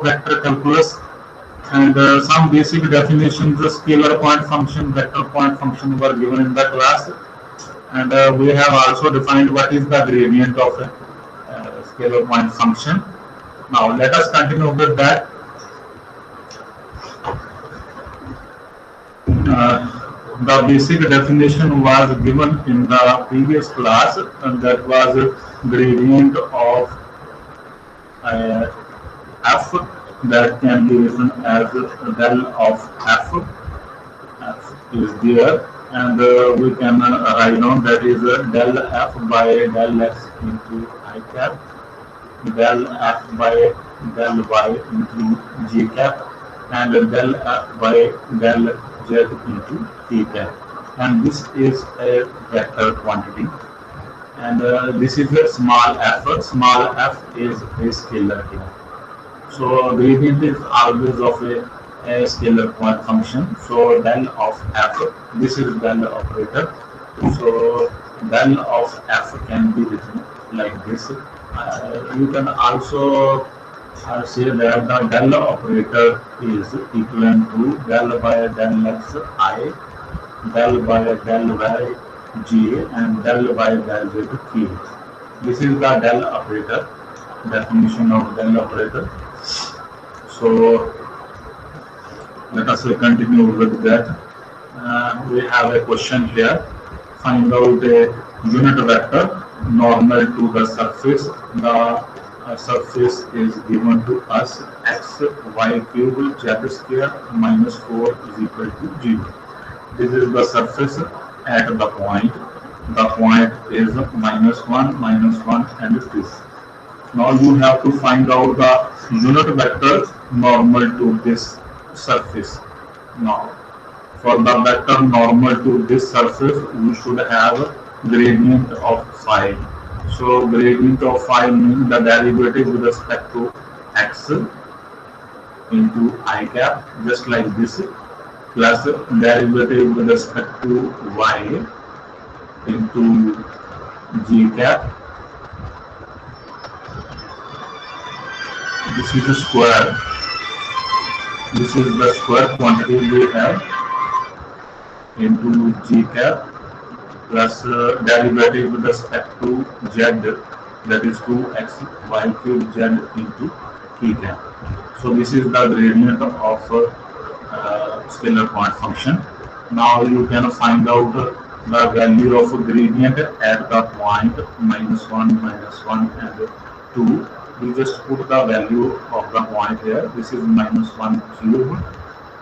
vector calculus and some basic definitions. The scalar point function, vector point function were given in the class, and we have also defined what is the gradient of a scalar point function. Now let us continue with that. The basic definition was given in the previous class, and that was gradient of f, that can be written as del of f. F is there, and we can write down that is del f by del x into I cap, del f by del y into j cap, and del f by del z into t cap. And this is a vector quantity, and this is a small f. Small f is a scalar here. So gradient is always of a scalar point function. So del of f, this is del operator. So del of f can be written like this. You can also say that the del operator is equivalent to del by del x I, del by del y j, and del by del z k. This is the del operator, definition of del operator. So let us continue with that. We have a question here. Find out a unit vector normal to the surface. The surface is given to us x y cube z square minus 4 is equal to 0. This is the surface at the point. The point is minus 1, and this. Now you have to find out the unit vector normal to this surface. Now, for the vector normal to this surface, we should have gradient of phi. So gradient of phi means the derivative with respect to x into I cap, just like this, plus derivative with respect to y into j cap. This is the square. This is the square quantity we have into g cap plus derivative with respect to z, that is 2x y cube z into t cap. So this is the gradient of scalar point function. Now you can find out the value of gradient at the point minus 1, and 2. We just put the value of the point here. This is minus 1 cube,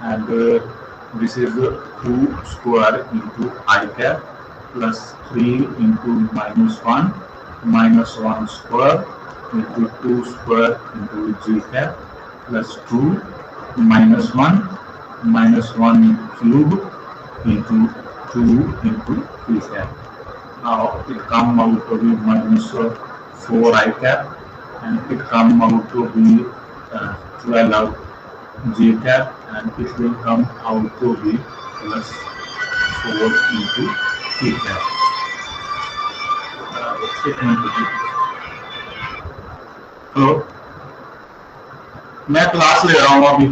and this is 2 square into I cap plus 3 into minus 1 square into 2 square into j cap plus 2 minus 1 cube into 2 into t cap. Now it comes out to be minus 4 I cap, and it come out to be 12 j cap, and it will come out to be plus 4 into t cap. Hello, मैं class ले रहा हूँ अभी,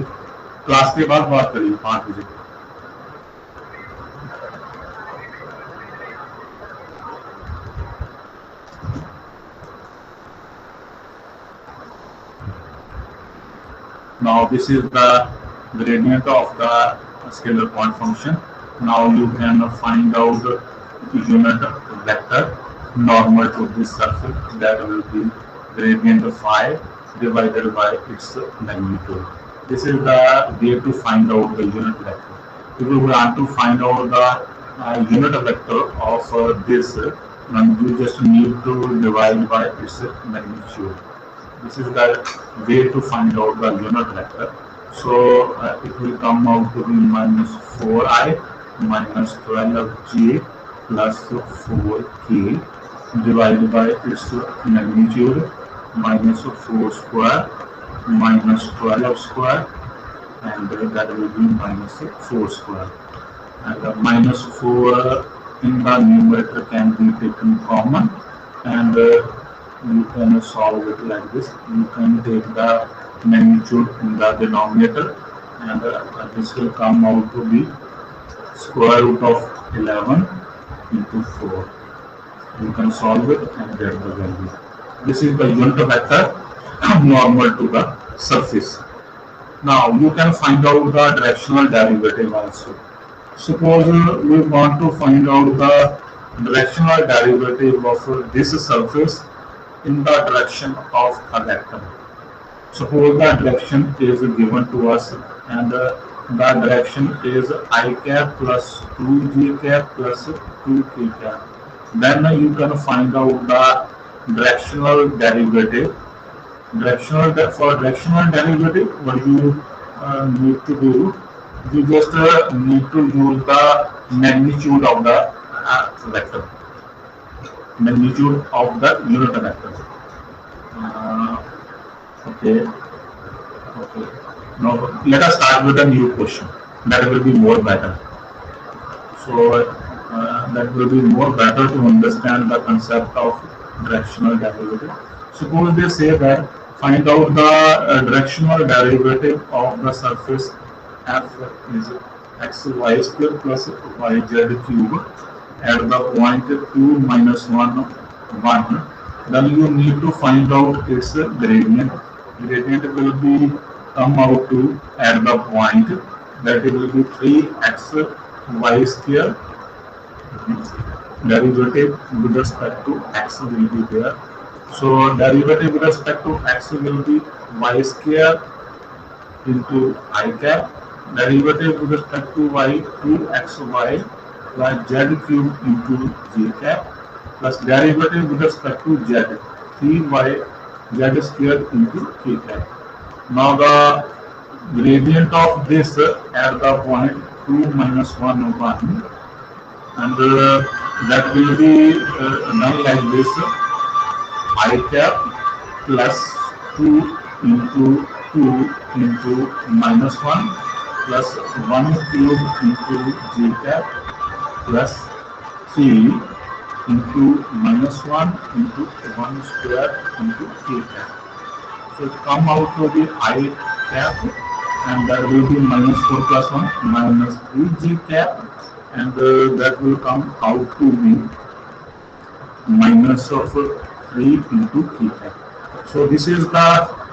class के बाद बात करिए 5 बजे. Now this is the gradient of the scalar point function. Now you can find out the unit vector normal to this surface, that will be gradient of phi divided by its magnitude. This is the way to find out the unit vector. If you want to find out the unit vector of this, you just need to divide by its magnitude. This is the way to find out the unit vector. So it will come out to be minus 4i minus 12j plus 4k divided by its magnitude minus 4 square minus 12 square, and that will be minus 4 square. And minus 4 in the numerator can be taken common, and you can solve it like this. You can take the magnitude in the denominator, and this will come out to be square root of 11 into 4. You can solve it and get the value. This is the unit vector normal to the surface. Now you can find out the directional derivative also. Suppose we want to find out the directional derivative of this surface in the direction of a vector. Suppose the direction is given to us, and the direction is I cap plus 2j cap plus 2k cap. Then you can find out the directional derivative. For directional derivative, what you need to do, you just need to use the magnitude of the vector, magnitude of the unit vector. Okay. Now let us start with a new question. That will be more better. So that will be more better to understand the concept of directional derivative. Suppose they say that find out the directional derivative of the surface f is xy square plus yz cube at the point 2 minus 1 1. Then you need to find out its gradient. Gradient will be come out to at the point that it will be 3xy square. Derivative with respect to x will be there. So derivative with respect to x will be y square into I cap. Derivative with respect to y 2xy plus z cube into j cap plus derivative with respect to z 3y z square into k cap. Now the gradient of this at the point 2 minus 1 1, and that will be done like this: I cap plus 2 into 2 into minus 1 plus 1 cube into j cap plus 3 into minus 1 into 1 square into k cap. So it come out to be I cap, and that will be minus 4 plus 1 minus 3j cap, and that will come out to be minus of 3 into k cap. So this is the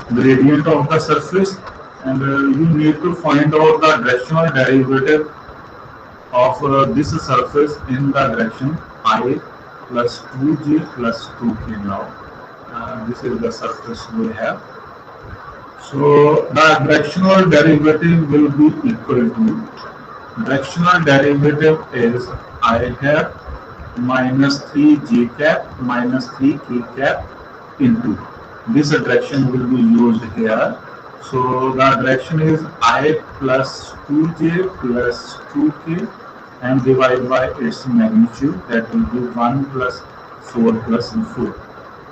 gradient of the surface, and you need to find out the directional derivative of this surface in the direction I plus 2j plus 2k. Now this is the surface we have. So the directional derivative will be equal to, directional derivative is I cap minus 3j cap minus 3k cap into, this direction will be used here. So the direction is I plus 2j plus 2k and divided by its magnitude, that will be 1 plus 4 plus 4.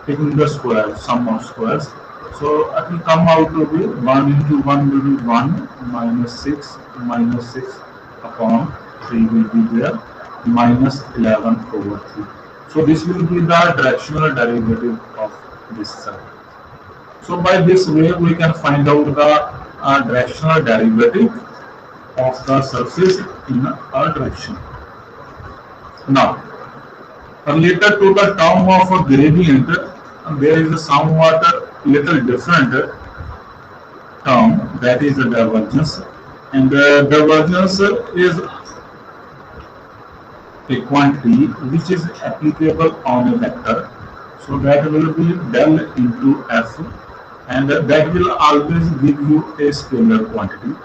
Taking the square, sum of squares. So it will come out to be 1 into 1 will be 1 minus 6 upon 3 will be there minus 11 over 3. So this will be the directional derivative of this circle. So by this way we can find out the directional derivative of the surface in a direction. Now related to the term of a gradient, there is a somewhat little different term, that is the divergence, and the divergence is a quantity which is applicable on a vector. So that will be del into f, and that will always give you a scalar quantity.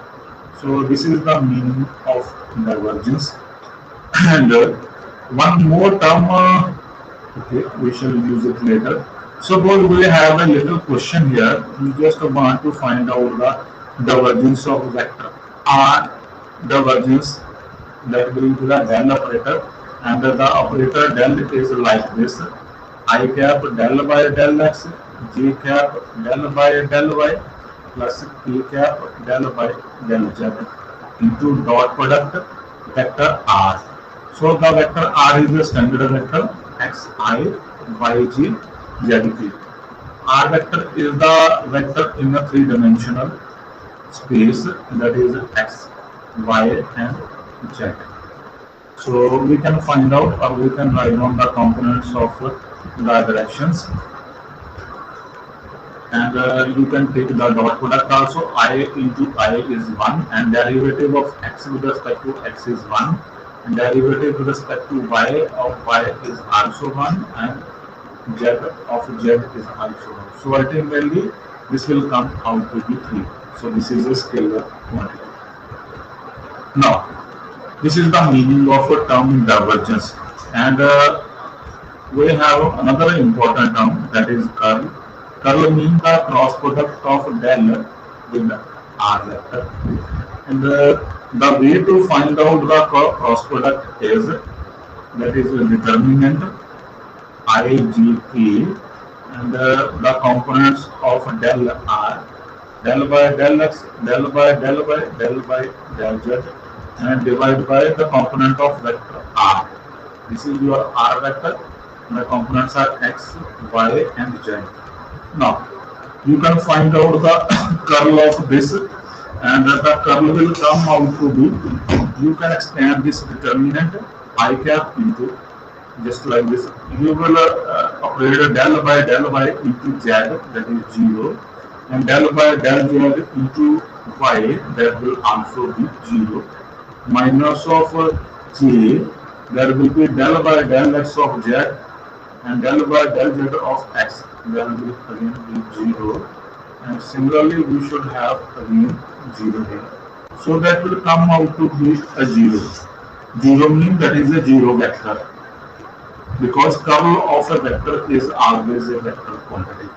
So this is the meaning of divergence. And one more term, okay, we shall use it later. Suppose we have a little question here. We just want to find out the divergence of vector. R divergence, that will be the del operator, and the operator del is like this: I cap del by del x, j cap del by del y, plus k cap del by del z into dot product vector R. So the vector R is the standard vector xi, yj, zk. R vector is the vector in a three-dimensional space, that is x, y, and z. So we can find out, or we can write down the components of the directions, and you can take the dot product also. I into I is 1, and derivative of x with respect to x is 1, and derivative with respect to y of y is also 1, and z of z is also 1. So ultimately this will come out to be 3. So this is a scalar quantity. Now this is the meaning of a term divergence, and we have another important term, that is curl. Curl means the cross product of del with R vector, and the way to find out the cross product is, that is determinant IGP, and the components of del R, del by del x, del by del by del by del z, and divide by the component of vector R. This is your R vector. The components are x, y, and z. Now you can find out the curl of this, and the curl will come out to be, you can expand this determinant I cap into, just like this. You will operate del by into z, that is 0, and del by del z into y, that will also be 0, minus of j, there will be del by del x of z, and del by del z of x, there will again be 0, and similarly we should have again 0 here. So that will come out to be a 0. 0 means that is a 0 vector, because curl of a vector is always a vector quantity.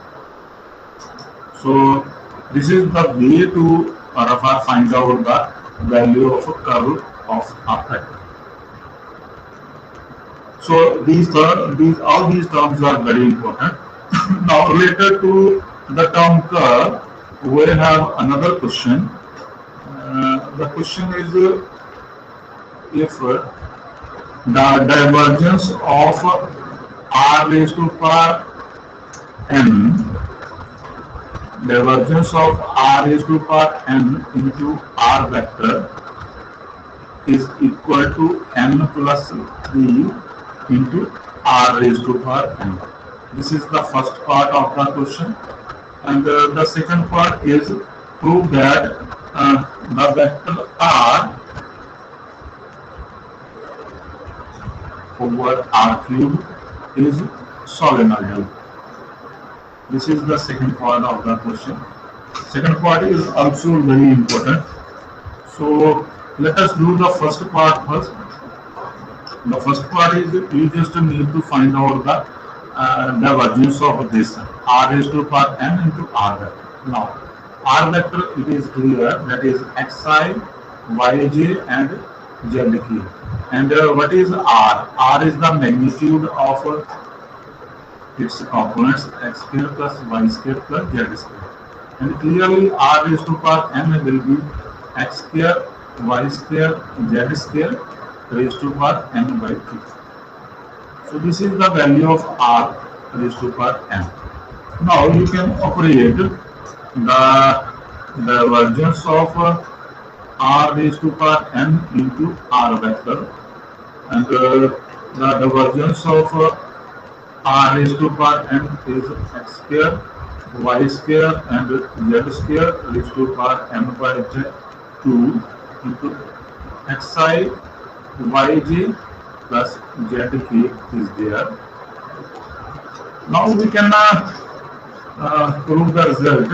So this is the way to find out the value of a curl of a vector. So all these terms are very important. Now related to the term curl, we have another question. The question is, if the divergence of r raised to power n, divergence of r raised to power n into r vector is equal to n plus 3 into r raised to power n. This is the first part of the question, and the second part is prove that the vector r over r cube is solenoidal. This is the second part of the question. Second part is also very important. So let us do the first part first. The first part is you just need to find out the divergence of this r raised to power n into r vector. Now r vector, it is clear, that is xi, yj, and zk. And what is r? R is the magnitude of its components, x square plus y square plus z square. And clearly r raised to power n will be x square, y square, z square raised to power n by 2. So this is the value of r raised to power n. Now you can operate the divergence of r raised to power n into r vector, and the divergence of r raised to power n is x square, y square, and z square raised to power n by 2 into xi, yj plus zk is there. Now we can prove the result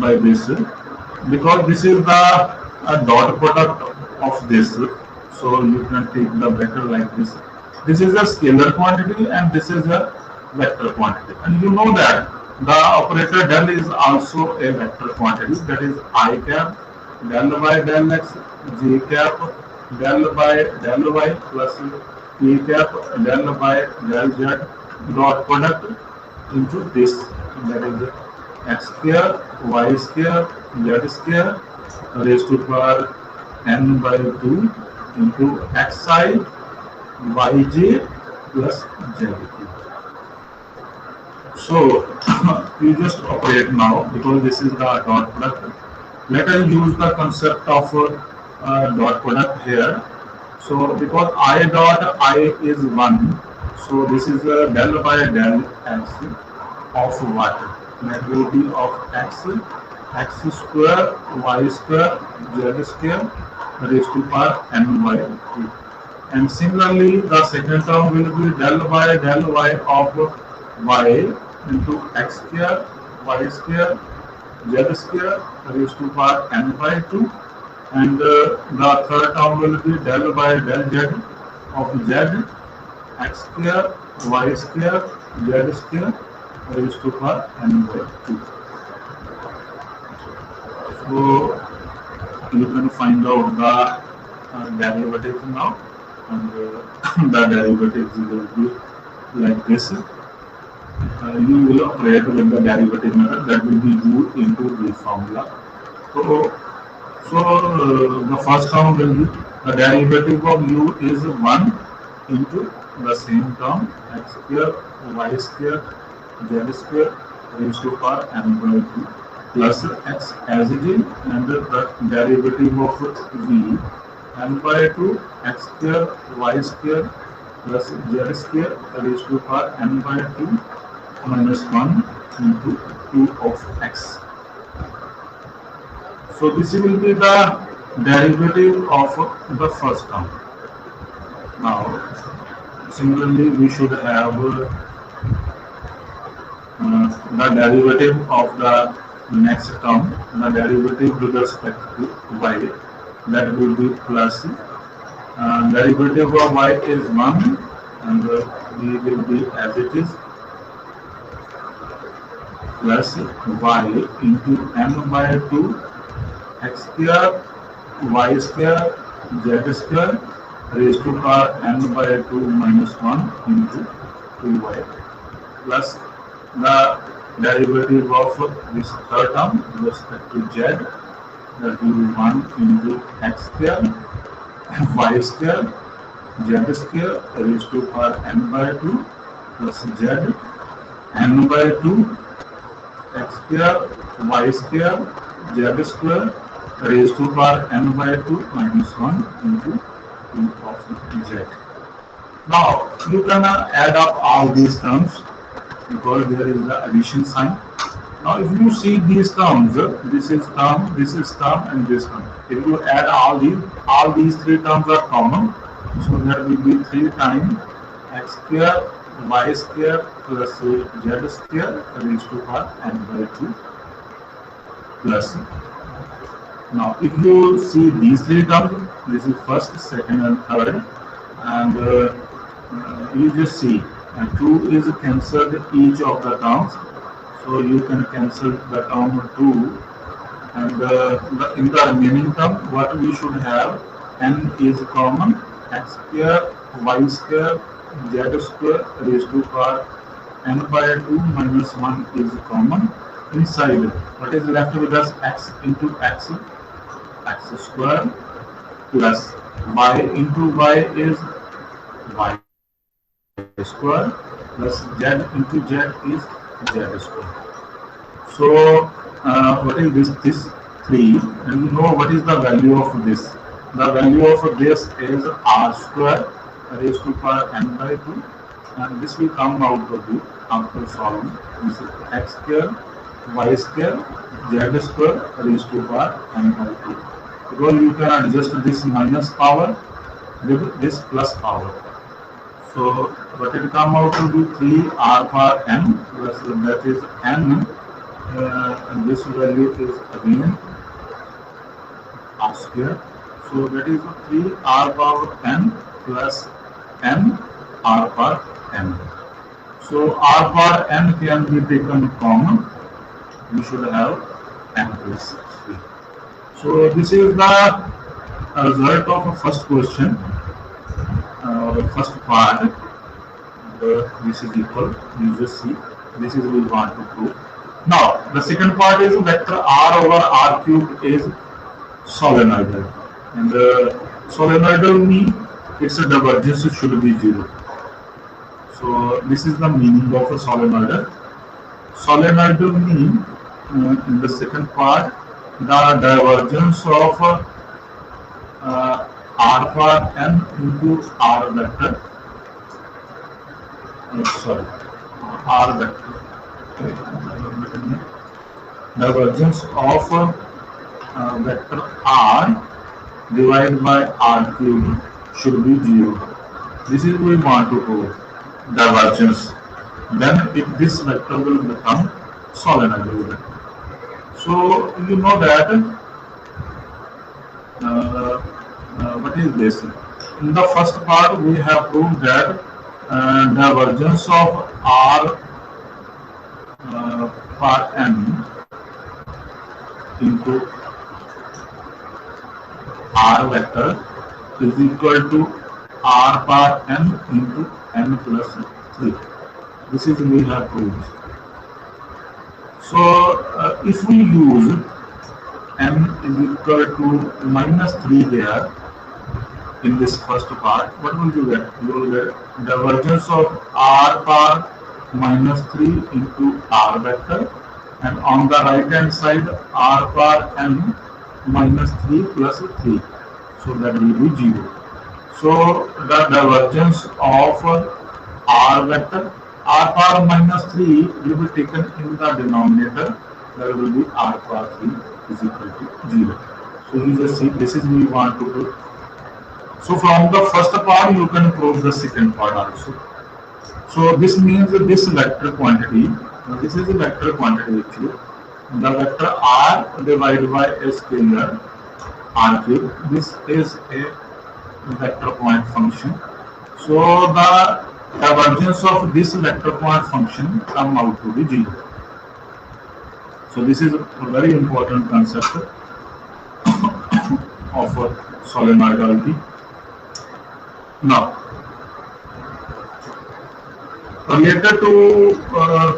by this, because this is the dot product of this. So you can take the vector like this. This is a scalar quantity and this is a vector quantity. And you know that the operator del is also a vector quantity, that is I cap del by del x, j cap del by del y plus k cap del by del z dot product into this, that is x square, y square, z square raised to power n by 2 into xi, yj plus zk. So you just operate now because this is the dot product. Let us use the concept of dot product here. So because I dot I is 1, so this is del by del x of what? That will be of x square, y square, z square raised to power n by 2. And similarly, the second term will be del y of y into x square, y square, z square raised to power n by 2. And the third term will be del z of z, x square, y square, z square raised to power n by 2. So you can find out the derivatives now, and the derivatives will be like this. You will operate with the derivative method that will be u into the formula. So the first term will be the derivative of u is 1 into the same term x square, y square, z square raised to power n by 2 plus x as it is, and the derivative of v n by 2 x square, y square plus z square raised to power n by 2 minus 1 into 2 of x. So this will be the derivative of the first term. Now, similarly, we should have the derivative of the next term, the derivative with respect to y, that will be plus derivative of y is 1, and v will be as it is plus y into n by 2 x square, y square, z square raised to power n by 2 minus 1 into 2y plus the derivative of this third term with respect to z, that will be 1 into x square, y square, z square raised to power n by 2 plus z n by 2 x square, y square, z square raised to power n by 2 minus 1 into 2 of z. Now you can add up all these terms because there is the addition sign. Now if you see these terms, this is term, and this term. If you add all these three terms are common. So that will be 3 times x square, y square plus z square raised to power n by 2 plus. Now if you see these three terms, this is first, second and third, and you just see 2 is cancelled each of the terms, so you can cancel the term 2, and in the remaining term what we should have, n is common, x square, y square, z square raised to power n by 2 minus 1 is common. Inside what is left with us, x into x square plus y into y is y square plus z into z is z square. So what is this 3, and you know what is the value of this. The value of this is r square raised to power n by 2, and this will come out of the after solving. This is x square, y square, z square raised to power n by 2. Because you can adjust this minus power with this plus power. So what it come out to be 3 r power n plus, that is n, and this value is again r square. So that is 3 r power n plus n r power n. So r power n can be taken common. We should have n plus 3. So this is the result of the first question, the first part. This is equal. You just see. This is we want to prove. Now the second part is vector r over r cube is solenoidal, and solenoidal mean its divergence should be 0. So this is the meaning of a solenoidal. Solenoid will mean in the second part the divergence of r bar n into r vector. Sorry, r vector. Divergence of vector r divided by r cube should be 0. This is we want to prove divergence. Then if this vector will become solenoid vector. So you know that what is this? In the first part we have proved that divergence of r part n into r vector is equal to r part n into n plus 3. This is we have proved. So if we use n is equal to minus 3 there in this first part, what will you get? You will get divergence of r bar minus 3 into r vector, and on the right hand side r bar n minus 3 plus 3. So that will be 0. So the divergence of r vector, r bar minus 3 will be taken in the denominator. That will be r bar 3 is equal to 0. So you just see, this is we want to do. So from the first part you can prove the second part also. So this means that this vector quantity, this is a vector quantity actually. The vector r divided by a scalar r cube. This is a vector point function. So the divergence of this vector point function come out to be 0. So this is a very important concept of solenoidality. Now, related to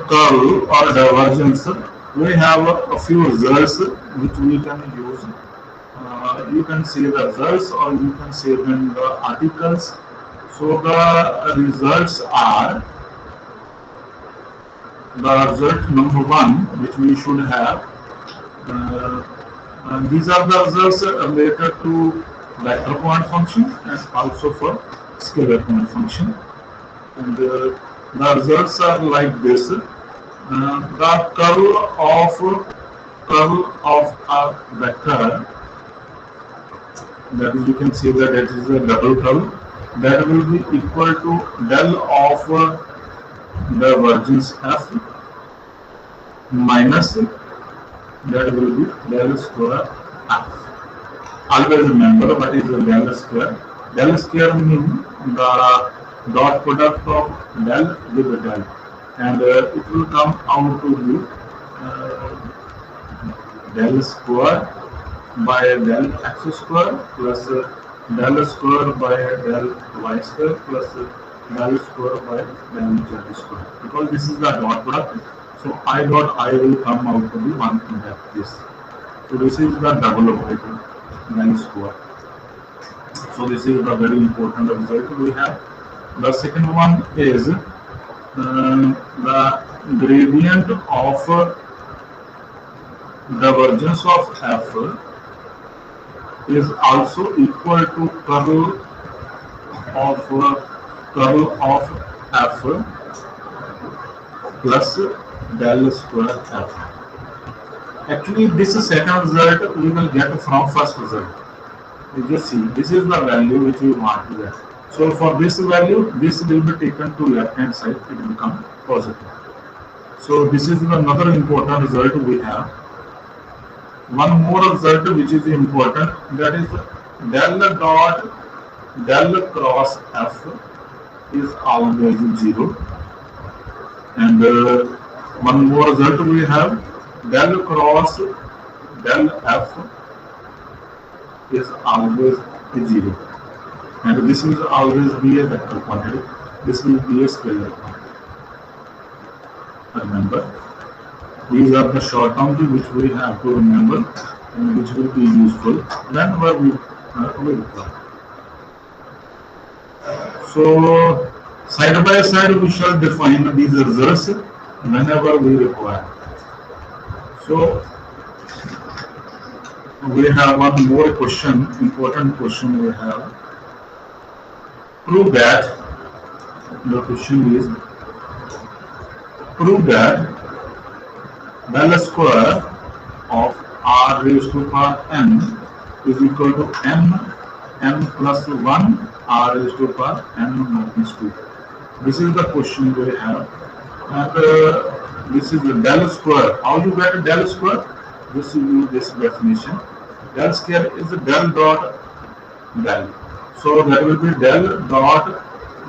curl or divergence, we have a few results which we can use. You can see the results or you can see them the articles. So the results are, the result number 1 which we should have. These are the results related to vector point function and also for scalar point function. And the results are like this. The curl of a vector, that is, you can see that it is a double curl, that will be equal to del of divergence f minus that will be del square f. Always remember what is the del square. Del square means the dot product of del with del, and it will come out to be del square by del x square plus del square by del y square plus del square by del z square. Because this is the dot product, so I dot I will come out to be 1 like this. So this is the double operator, del square. So this is the very important result we have. The second one is the gradient of divergence of f is also equal to curl of f plus del square f. Actually, this second result we will get from first result. You just see, this is the value which we want to get. So for this value, this will be taken to left hand side, it will become positive. So this is another important result we have. One more result which is important, that is del cross f is always 0. And one more result we have, del cross del f is always 0. And this will always be a vector quantity. This will be a scalar quantity. Remember, these are the short terms which we have to remember and which will be useful whenever we require. So, side by side we shall define these results. whenever we require. So we have one more question, important question we have. Prove that, the question is, prove that del square of r raised to power n is equal to n plus 1 r raised to power n minus 2. This is the question we have. And this is the del square. How you get del square? Just use this definition. Del square is del dot del. So that will be del dot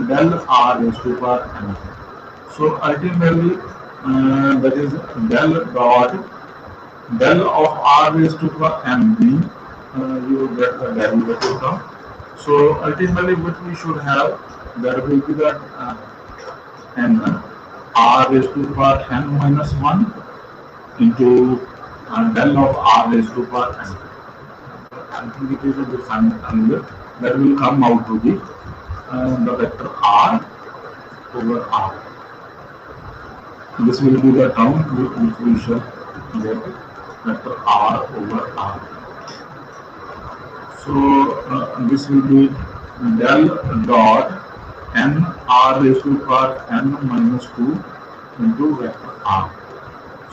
del r raised to power n. So ultimately that is del dot del of r raised to power n mean you get the derivative term. So ultimately what we should have, that will be that n r raised to power n minus 1 into del of r raised to power n. I think it is a defined angle that will come out to be the vector r over r. This will be the term which we shall get, vector r over r. So this will be del dot n r raised to power n minus 2 into vector r.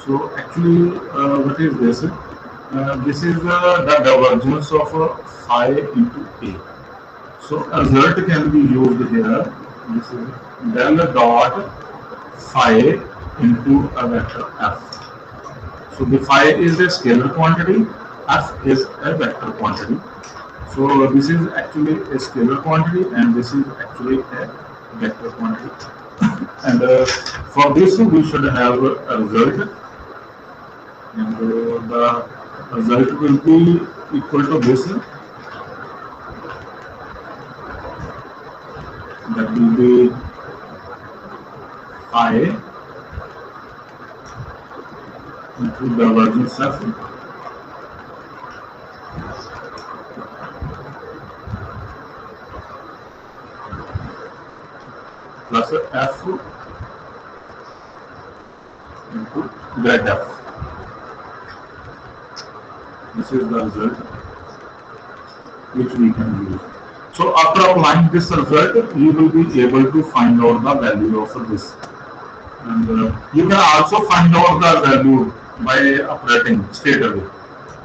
So actually what is this? This is the divergence of phi into a. So a result can be used here. This is del dot phi into a vector f. So the phi is a scalar quantity, f is a vector quantity. So this is actually a scalar quantity and this is actually a vector quantity. And for this we should have a result, and the result will be equal to this. That will be phi into divergence f plus f into grad f. This is the result which we can use. So after applying this result, you will be able to find out the value of this. And you can also find out the value by operating straight away.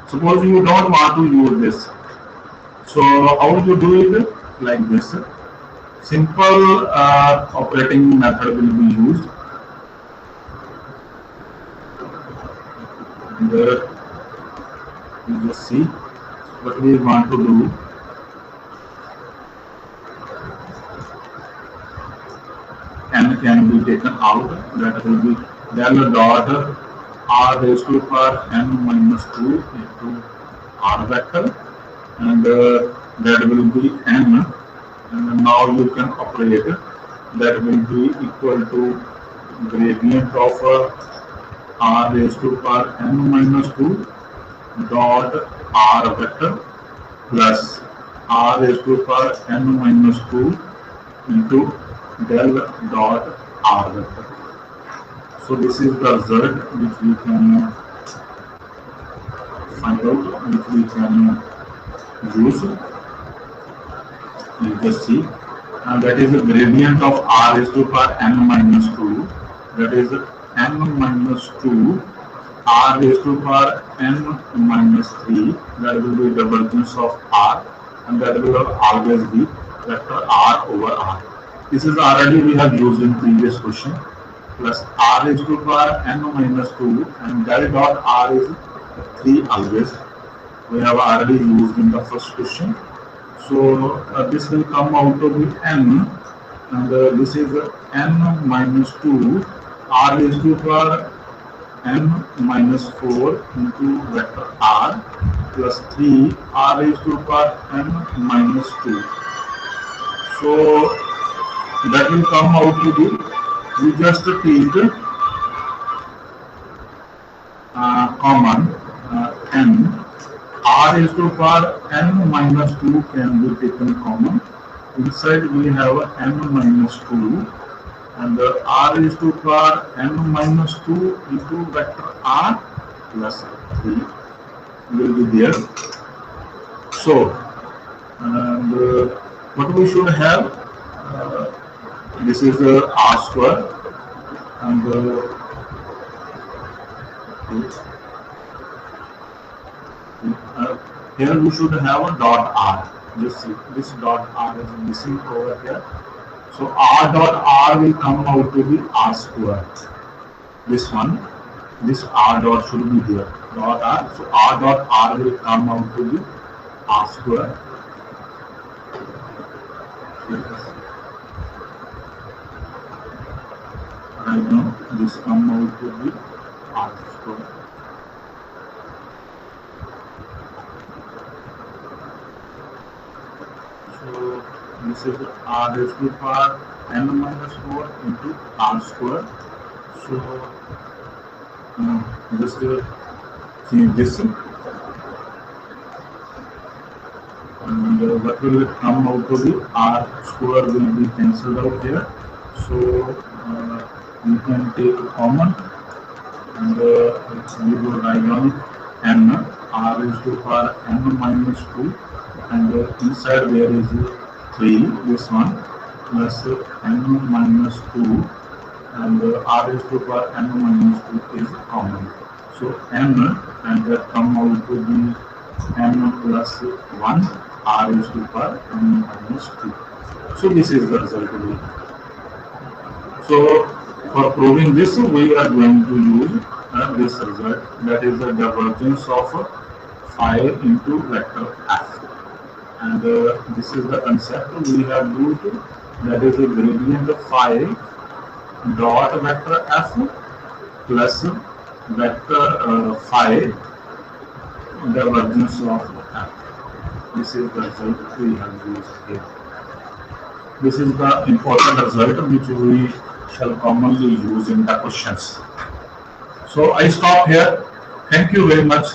Suppose you don't want to use this. So how you do it? Like this. Simple operating method will be used. And you just see what we want to do. N can be taken out. That will be del dot r raised to power n minus 2 into r vector, and that will be n. And now you can operate. That will be equal to gradient of r raised to power n minus 2 dot r vector plus r raised to power n minus 2 into del dot r vector. So this is the result which we can find out, which we can use. You just see, and that is the gradient of r raised to power n minus 2. That is n minus 2 r raised to power n minus 3. That will be divergence of r, and that will always be vector r over r. This is already we have used in previous question, plus r raised to power n minus 2 and del dot r is 3 always. We have already used in the first question. So this will come out to be n, and this is n minus 2 r raised to power n minus 4 into vector r plus 3 r raised to power n minus 2. So that will come out to be, we just take common n, r raised to power n minus 2 can be taken common. Inside we have n minus 2, and r is to power n minus 2 into vector r plus 3 will be there. So, and what we should have, this is r square, and here we should have a dot r. This dot r is missing over here. So r dot r will come out to be r square. This one, this r dot should be here. Dot r. So r dot r will come out to be r square. Right now, this come out to be r square. So this is r raised to power n minus 4 into r square. So just change this, and what will come out to be r square will be cancelled out here. So you can take a common, and we will write down n r raised to power n minus 2, and inside there is 3, this one, plus n minus 2, and r raised to power n minus 2 is common. So n, and that come out to be n plus 1, r raised to power n minus 2. So this is the result. So for proving this, we are going to use this result, that is the divergence of phi into vector f. And this is the concept we have used, that is the gradient of phi dot vector f plus vector phi divergence of f. This is the result we have used here. This is the important result which we shall commonly use in the questions. So I stop here. Thank you very much.